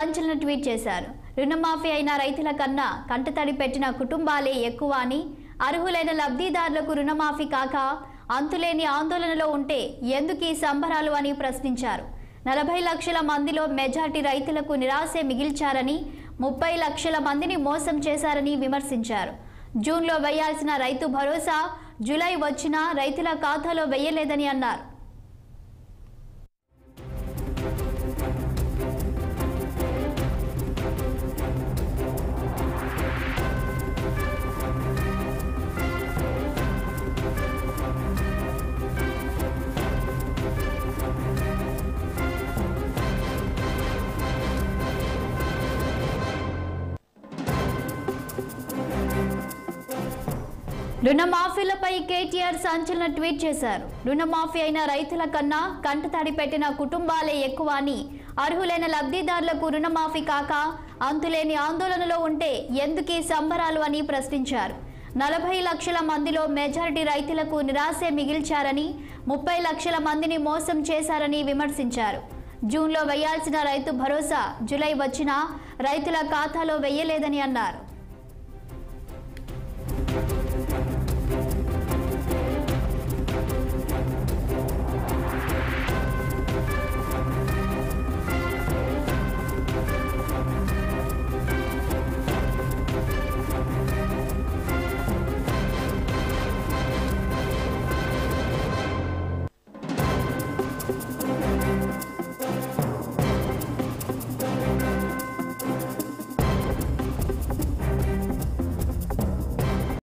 సంచలన ట్వీట్ చేశారు. రుణమాఫీ అయిన రైతుల కన్నా కంటతడి పెట్టిన కుటుంబాలే ఎక్కువ అని, అర్హులైన లబ్ధిదారులకు రుణమాఫీ కాక అంతులేని ఆందోళనలో ఉంటే ఎందుకీ సంబరాలు అని ప్రశ్నించారు. 40 లక్షల మందిలో మెజార్టీ రైతులకు నిరాశే మిగిల్చారని, 30 లక్షల మందిని మోసం చేశారని విమర్శించారు. జూన్లో వేయాల్సిన రైతు భరోసా జూలై వచ్చినా రైతుల ఖాతాలో వేయలేదని అన్నారు. రుణమాఫీలపై కేటీఆర్ సంచలన ట్వీట్ చేశారు. రుణమాఫీ అయిన రైతుల కన్నా కంటతడి పెట్టిన కుటుంబాలే ఎక్కువ అని, అర్హులైన లబ్ధిదారులకు రుణమాఫీ కాక అంతులేని ఆందోళనలో ఉంటే ఎందుకీ సంబరాలు అని ప్రశ్నించారు. 40 లక్షల మందిలో మెజారిటీ రైతులకు నిరాశే మిగిల్చారని, 30 లక్షల మందిని మోసం చేశారని విమర్శించారు. జూన్లో వేయాల్సిన రైతు భరోసా జూలై వచ్చినా రైతుల ఖాతాలో వేయలేదని అన్నారు.